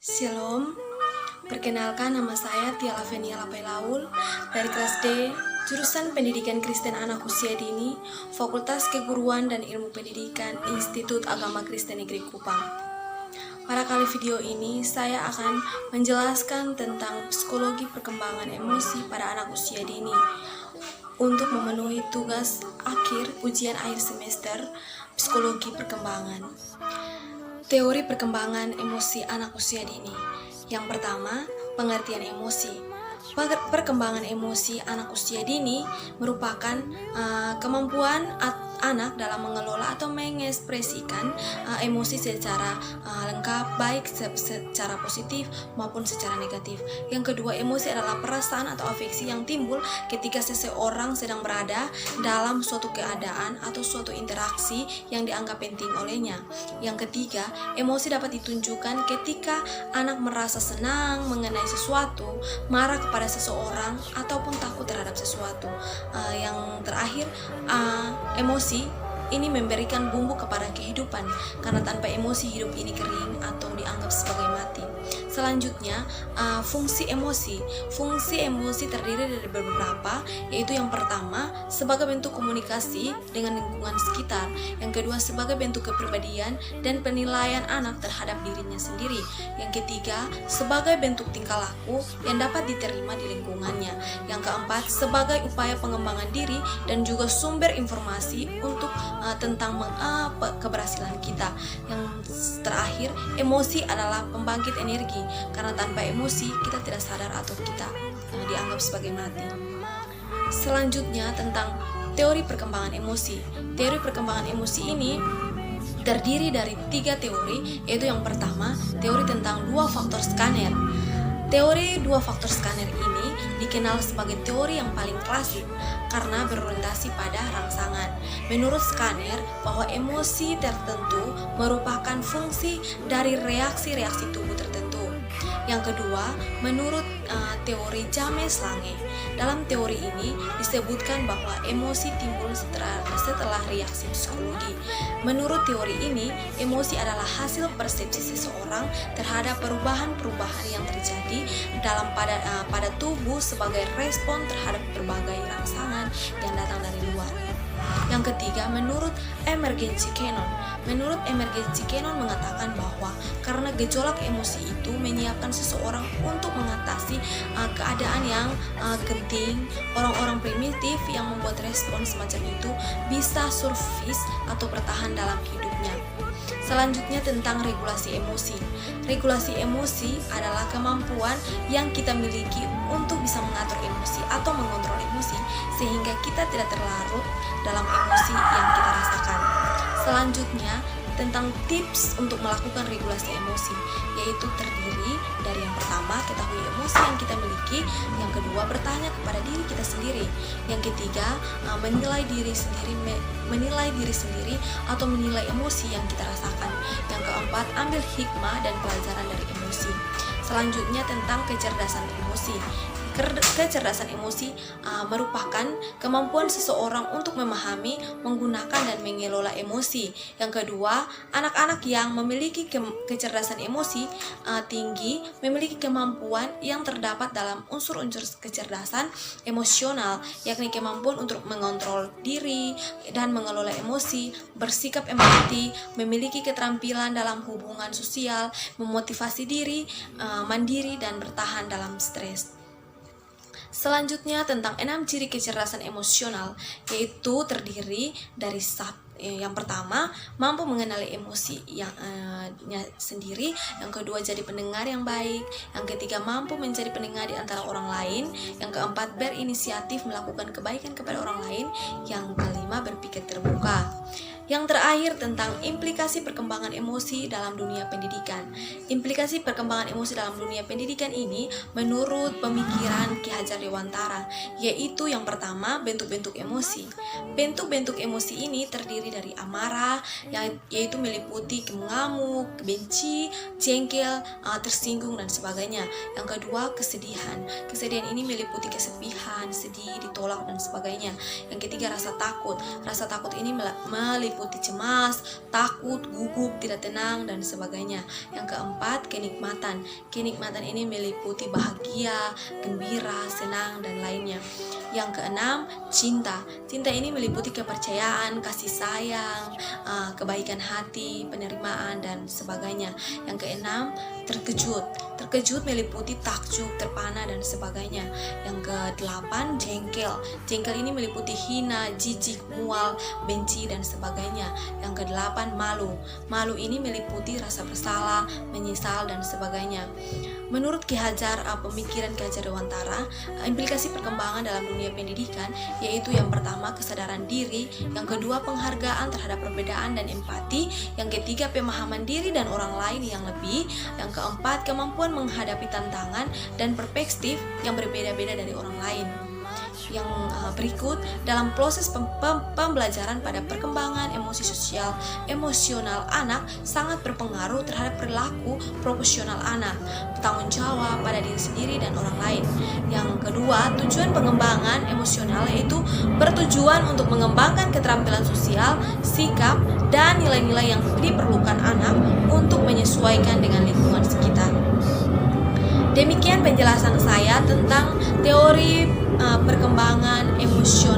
Shalom, perkenalkan nama saya Tia Lavenia Lapailaul dari kelas D, jurusan Pendidikan Kristen Anak Usia Dini, Fakultas Keguruan dan Ilmu Pendidikan, Institut Agama Kristen Negeri Kupang. Pada kali video ini, saya akan menjelaskan tentang psikologi perkembangan emosi pada anak usia dini untuk memenuhi tugas akhir ujian akhir semester psikologi perkembangan. Teori perkembangan emosi anak usia dini. Yang pertama, pengertian emosi. Perkembangan emosi anak usia dini merupakan kemampuan anak dalam mengelola atau mengekspresikan emosi secara lengkap, baik secara positif maupun secara negatif. Yang kedua, emosi adalah perasaan atau afeksi yang timbul ketika seseorang sedang berada dalam suatu keadaan atau suatu interaksi yang dianggap penting olehnya. Yang ketiga, emosi dapat ditunjukkan ketika anak merasa senang mengenai sesuatu, marah kepada seseorang, ataupun takut terhadap sesuatu. Yang terakhir, emosi ini memberikan bumbu kepada kehidupan, karena tanpa emosi hidup ini kering atau dianggap sebagai mati. Selanjutnya, fungsi emosi. Fungsi emosi terdiri dari beberapa, yaitu yang pertama, sebagai bentuk komunikasi dengan lingkungan sekitar. Yang kedua, sebagai bentuk kepribadian dan penilaian anak terhadap dirinya sendiri. Yang ketiga, sebagai bentuk tingkah laku yang dapat diterima di lingkungannya. Yang keempat, sebagai upaya pengembangan diri dan juga sumber informasi untuk tentang keberhasilan kita. Yang terakhir, emosi adalah pembangkit energi, karena tanpa emosi kita tidak sadar atau kita dianggap sebagai mati. Selanjutnya, tentang teori perkembangan emosi. Teori perkembangan emosi ini terdiri dari 3 teori, yaitu yang pertama, teori tentang 2 faktor skaner. Teori 2 faktor skaner ini dikenal sebagai teori yang paling klasik karena berorientasi pada rangsangan. Menurut skaner, bahwa emosi tertentu merupakan fungsi dari reaksi-reaksi tubuh tertentu. Yang kedua, menurut teori James Lange, dalam teori ini disebutkan bahwa emosi timbul setelah reaksi psikologi. Menurut teori ini, emosi adalah hasil persepsi seseorang terhadap perubahan-perubahan yang terjadi pada tubuh sebagai respon terhadap berbagai rangsangan yang datang dari luar. Yang ketiga, menurut emergency canon. Menurut emergency canon mengatakan bahwa karena gejolak emosi itu menyiapkan seseorang untuk mengatasi keadaan yang genting, orang-orang primitif yang membuat respon semacam itu bisa survive atau bertahan dalam hidupnya. Selanjutnya, tentang regulasi emosi. Regulasi emosi adalah kemampuan yang kita miliki untuk bisa mengatur emosi atau mengontrol emosi sehingga kita tidak terlarut dalam emosi yang kita rasakan. Selanjutnya, tentang tips untuk melakukan regulasi emosi, yaitu terdiri dari yang pertama, ketahui emosi yang kita miliki. Yang kedua, bertanya kepada diri kita sendiri. Yang ketiga, menilai diri sendiri atau menilai emosi yang kita rasakan. Yang keempat, ambil hikmah dan pelajaran dari emosi. Selanjutnya, tentang kecerdasan emosi. Kecerdasan emosi merupakan kemampuan seseorang untuk memahami, menggunakan, dan mengelola emosi. Yang kedua, anak-anak yang memiliki kecerdasan emosi tinggi memiliki kemampuan yang terdapat dalam unsur-unsur kecerdasan emosional, yakni kemampuan untuk mengontrol diri dan mengelola emosi, bersikap empati, memiliki keterampilan dalam hubungan sosial, memotivasi diri, mandiri, dan bertahan dalam stres. Selanjutnya, tentang 6 ciri kecerdasan emosional, yaitu terdiri dari yang pertama, mampu mengenali emosi sendiri. Yang kedua, jadi pendengar yang baik. Yang ketiga, mampu menjadi pendengar di antara orang lain. Yang keempat, berinisiatif melakukan kebaikan kepada orang lain. Yang kelima, berpikir terbuka. Yang terakhir, tentang implikasi perkembangan emosi dalam dunia pendidikan. Implikasi perkembangan emosi dalam dunia pendidikan ini menurut pemikiran Ki Hajar Dewantara, yaitu yang pertama, bentuk-bentuk emosi. Bentuk-bentuk emosi ini terdiri dari amarah, yaitu meliputi mengamuk, benci, jengkel, tersinggung, dan sebagainya. Yang kedua, kesedihan. Kesedihan ini meliputi kesepian, sedih, ditolak, dan sebagainya. Yang ketiga, rasa takut. Rasa takut ini meliputi cemas, takut, gugup, tidak tenang, dan sebagainya. Yang keempat, kenikmatan. Kenikmatan ini meliputi bahagia, gembira, senang, dan lainnya. Yang keenam, cinta. Cinta ini meliputi kepercayaan, kasih sayang, kebaikan hati, penerimaan, dan sebagainya. Yang keenam, terkejut. Terkejut meliputi takjub, terpana, dan sebagainya. Yang kedelapan, jengkel. Jengkel ini meliputi hina, jijik, mual, benci, dan sebagainya. Yang kedelapan, malu. Malu ini meliputi rasa bersalah, menyesal, dan sebagainya. Menurut Ki Hajar, pemikiran Ki Hajar Dewantara, implikasi perkembangan dalam dunia pendidikan yaitu yang pertama, kesadaran diri, yang kedua, penghargaan terhadap perbedaan dan empati, yang ketiga, pemahaman diri dan orang lain yang lebih, yang keempat, kemampuan menghadapi tantangan dan perspektif yang berbeda-beda dari orang lain. Yang berikut, dalam proses pembelajaran pada perkembangan emosi sosial emosional anak sangat berpengaruh terhadap perilaku proporsional anak, bertanggung jawab pada diri sendiri dan orang lain. Yang kedua, tujuan pengembangan emosional yaitu bertujuan untuk mengembangkan keterampilan sosial, sikap, dan nilai-nilai yang diperlukan anak untuk menyesuaikan dengan lingkungan sekitar. Demikian penjelasan saya tentang teori perkembangan emosional